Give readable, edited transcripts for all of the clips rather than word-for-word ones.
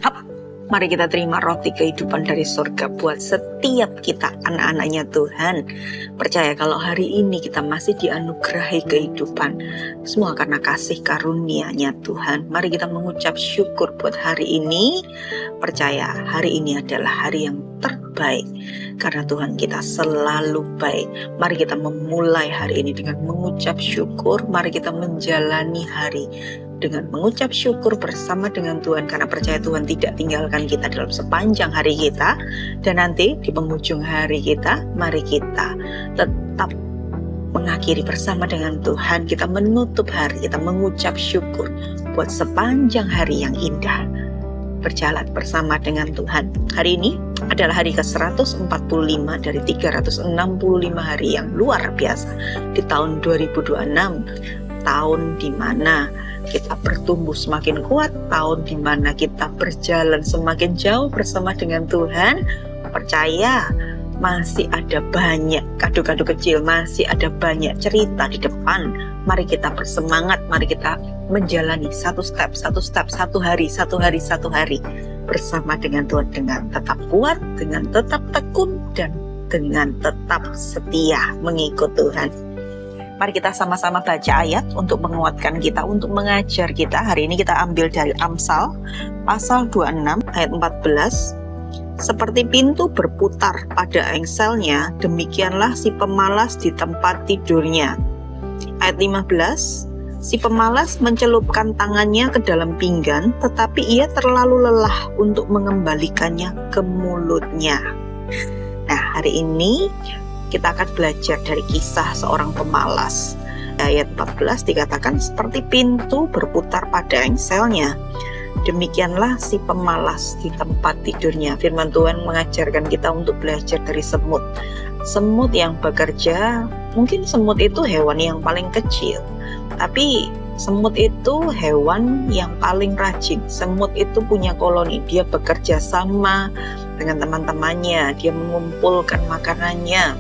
Hap, mari kita terima roti kehidupan dari surga buat setiap kita anak-anaknya Tuhan. Percaya kalau hari ini kita masih dianugerahi kehidupan, semua karena kasih karunia-Nya Tuhan. Mari kita mengucap syukur buat hari ini. Percaya hari ini adalah hari yang terbaik karena Tuhan kita selalu baik. Mari kita memulai hari ini dengan mengucap syukur. Mari kita menjalani hari dengan mengucap syukur bersama dengan Tuhan, karena percaya Tuhan tidak tinggalkan kita dalam sepanjang hari kita. Dan nanti di penghujung hari kita, mari kita tetap mengakhiri bersama dengan Tuhan. Kita menutup hari, kita mengucap syukur buat sepanjang hari yang indah berjalan bersama dengan Tuhan. Hari ini adalah hari ke-145 dari 365 hari yang luar biasa di tahun 2026, tahun di mana kita bertumbuh semakin kuat, tahun di mana kita berjalan semakin jauh bersama dengan Tuhan. Percaya masih ada banyak kado-kado kecil, masih ada banyak cerita di depan. Mari kita bersemangat, mari kita menjalani satu step, satu hari bersama dengan Tuhan, dengan tetap kuat, dengan tetap tekun, dan dengan tetap setia mengikut Tuhan. Mari kita sama-sama baca ayat untuk menguatkan kita, untuk mengajar kita. Hari ini kita ambil dari Amsal pasal 26 ayat 14. Seperti pintu berputar pada engselnya, demikianlah si pemalas di tempat tidurnya. Ayat 15. Si pemalas mencelupkan tangannya ke dalam pinggan, tetapi ia terlalu lelah untuk mengembalikannya ke mulutnya. Nah, hari ini kita akan belajar dari kisah seorang pemalas. Ayat 14 dikatakan seperti pintu berputar pada engselnya, demikianlah si pemalas di tempat tidurnya. Firman Tuhan mengajarkan kita untuk belajar dari semut. Semut yang bekerja, mungkin semut itu hewan yang paling kecil, tapi semut itu hewan yang paling rajin. Semut itu punya koloni, dia bekerja sama dengan teman-temannya, dia mengumpulkan makanannya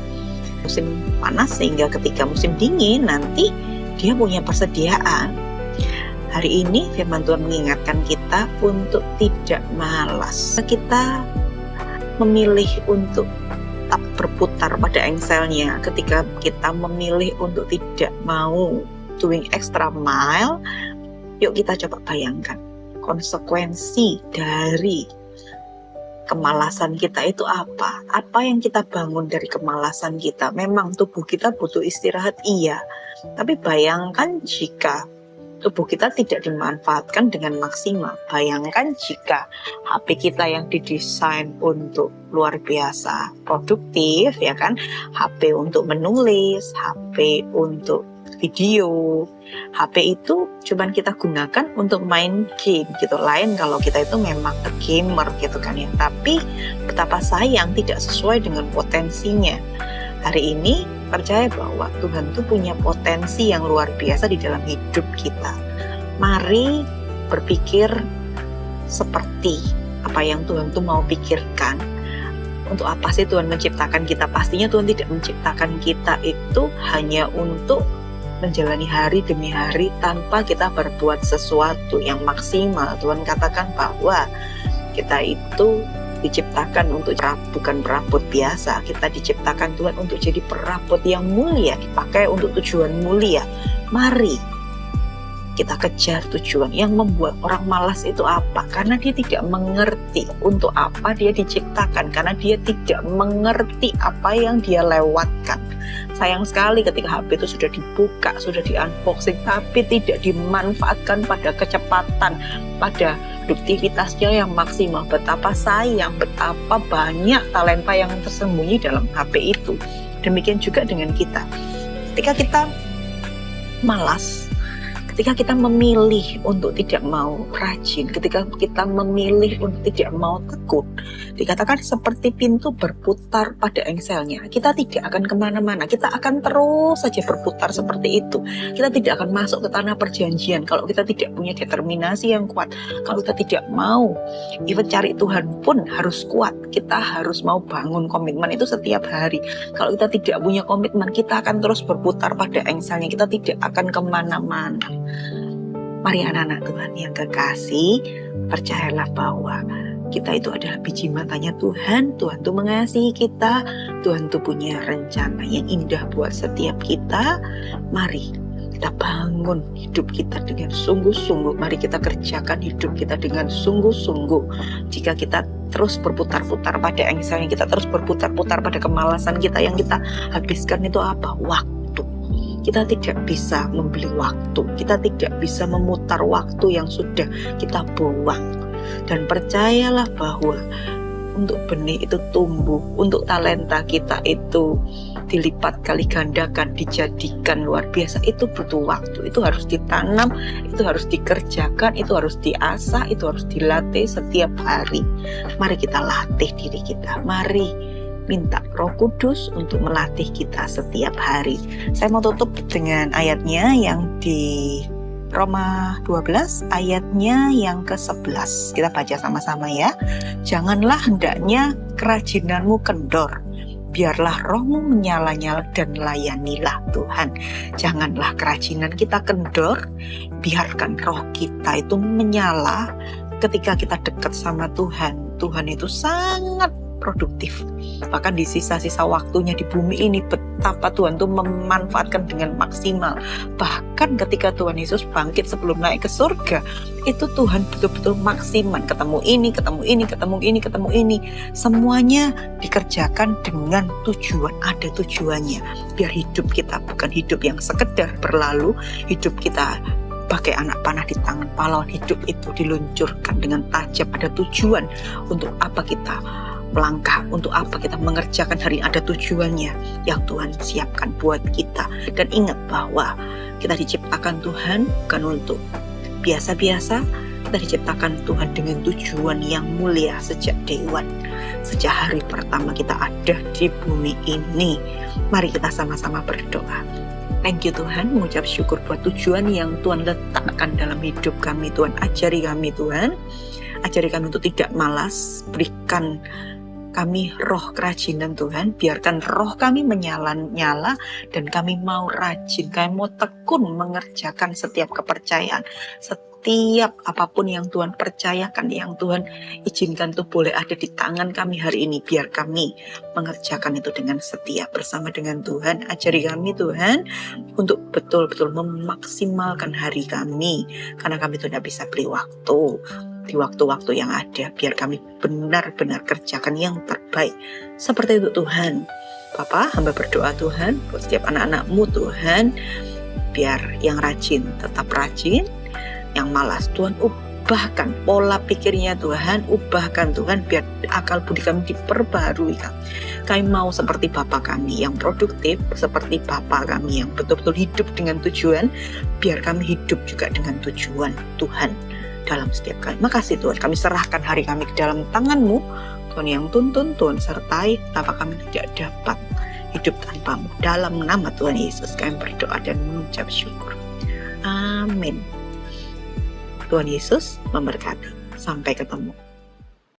musim panas sehingga ketika musim dingin nanti dia punya persediaan. Hari ini firman Tuhan mengingatkan kita untuk tidak malas. Kita memilih untuk tetap berputar pada engselnya. Ketika kita memilih untuk tidak mau doing extra mile, yuk kita coba bayangkan konsekuensi dari kemalasan kita itu apa? Apa yang kita bangun dari kemalasan kita? Memang tubuh kita butuh istirahat, iya. Tapi bayangkan jika tubuh kita tidak dimanfaatkan dengan maksimal. Bayangkan jika HP kita yang didesain untuk luar biasa produktif, ya kan? HP untuk menulis, HP untuk video, HP itu cuman kita gunakan untuk main game gitu. Lain kalau kita itu memang a gamer gitu kan ya. Tapi betapa sayang tidak sesuai dengan potensinya. Hari ini percaya bahwa Tuhan tuh punya potensi yang luar biasa di dalam hidup kita. Mari berpikir seperti apa yang Tuhan tuh mau pikirkan. Untuk apa sih Tuhan menciptakan kita? Pastinya Tuhan tidak menciptakan kita itu hanya untuk menjalani hari demi hari tanpa kita berbuat sesuatu yang maksimal. Tuhan katakan bahwa kita itu diciptakan untuk bukan perabot biasa. Kita diciptakan Tuhan untuk jadi perabot yang mulia, dipakai untuk tujuan mulia. Mari kita kejar tujuan. Yang membuat orang malas itu apa? Karena dia tidak mengerti untuk apa dia diciptakan, karena dia tidak mengerti apa yang dia lewatkan. Sayang sekali ketika HP itu sudah dibuka, sudah di-unboxing, tapi tidak dimanfaatkan pada kecepatan, pada produktivitasnya yang maksimal. Betapa sayang, betapa banyak talenta yang tersembunyi dalam HP itu. Demikian juga dengan kita. Ketika kita malas, ketika kita memilih untuk tidak mau rajin, ketika kita memilih untuk tidak mau tekun, dikatakan seperti pintu berputar pada engselnya. Kita tidak akan kemana-mana, kita akan terus saja berputar seperti itu. Kita tidak akan masuk ke tanah perjanjian kalau kita tidak punya determinasi yang kuat. Kalau kita tidak mau, even cari Tuhan pun harus kuat. Kita harus mau bangun komitmen itu setiap hari. Kalau kita tidak punya komitmen, kita akan terus berputar pada engselnya. Kita tidak akan kemana-mana. Mari anak-anak Tuhan yang kekasih, percayalah bahwa kita itu adalah biji matanya Tuhan. Tuhan tuh mengasihi kita. Tuhan tuh punya rencana yang indah buat setiap kita. Mari kita bangun hidup kita dengan sungguh-sungguh. Mari kita kerjakan hidup kita dengan sungguh-sungguh. Jika kita terus berputar-putar pada anxiety, kita terus berputar-putar pada kemalasan kita, yang kita habiskan itu apa? Waktu. Kita tidak bisa membeli waktu. Kita tidak bisa memutar waktu yang sudah kita buang. Dan percayalah bahwa untuk benih itu tumbuh, untuk talenta kita itu dilipat kali gandakan, dijadikan luar biasa, itu butuh waktu. Itu harus ditanam, itu harus dikerjakan, itu harus diasah, itu harus dilatih setiap hari. Mari kita latih diri kita. Mari minta Roh Kudus untuk melatih kita setiap hari. Saya mau tutup dengan ayatnya yang di Roma 12 ayatnya yang ke-11. Kita baca sama-sama ya. Janganlah hendaknya kerajinanmu kendor. Biarlah rohmu menyala-nyala dan layanilah Tuhan. Janganlah kerajinan kita kendor. Biarkan roh kita itu menyala. Ketika kita dekat sama Tuhan, Tuhan itu sangat produktif. Bahkan di sisa-sisa waktunya di bumi ini, betapa Tuhan itu memanfaatkan dengan maksimal. Bahkan ketika Tuhan Yesus bangkit sebelum naik ke surga, itu Tuhan betul-betul maksimal. Ketemu ini, ketemu ini, ketemu ini, ketemu ini. Semuanya dikerjakan dengan tujuan, ada tujuannya. Biar hidup kita bukan hidup yang sekedar berlalu, hidup kita pakai anak panah di tangan pahlawan. Hidup itu diluncurkan dengan tajam, ada tujuan. Untuk apa kita melangkah, untuk apa kita mengerjakan hari ini, ada tujuannya yang Tuhan siapkan buat kita. Dan ingat bahwa kita diciptakan Tuhan bukan untuk biasa-biasa, kita diciptakan Tuhan dengan tujuan yang mulia sejak day one, sejak hari pertama kita ada di bumi ini. Mari kita sama-sama berdoa. Thank you Tuhan, mengucap syukur buat tujuan yang Tuhan letakkan dalam hidup kami. Tuhan ajari kami Tuhan, ajari kami untuk tidak malas, berikan kami roh kerajinan Tuhan, biarkan roh kami menyala-nyala dan kami mau rajin, kami mau tekun mengerjakan setiap kepercayaan, setiap apapun yang Tuhan percayakan, yang Tuhan izinkan itu boleh ada di tangan kami hari ini, biar kami mengerjakan itu dengan setia bersama dengan Tuhan. Ajari kami Tuhan untuk betul-betul memaksimalkan hari kami, karena kami tidak bisa beli waktu di waktu-waktu yang ada, biar kami benar-benar kerjakan yang terbaik. Seperti itu Tuhan. Bapa, hamba berdoa Tuhan buat setiap anak-anak-Mu Tuhan, biar yang rajin tetap rajin, yang malas Tuhan ubahkan pola pikirnya Tuhan, ubahkan Tuhan, biar akal budi kami diperbarui. Kami mau seperti Bapa kami yang produktif, seperti Bapa kami yang betul-betul hidup dengan tujuan, biar kami hidup juga dengan tujuan Tuhan dalam setiap kali. Makasih Tuhan, kami serahkan hari kami ke dalam tangan-Mu Tuhan, yang tuntun, Tuhan sertai, betapa kami tidak dapat hidup tanpa-Mu. Dalam nama Tuhan Yesus kami berdoa dan mengucap syukur. Amin. Tuhan Yesus memberkati. Sampai ketemu.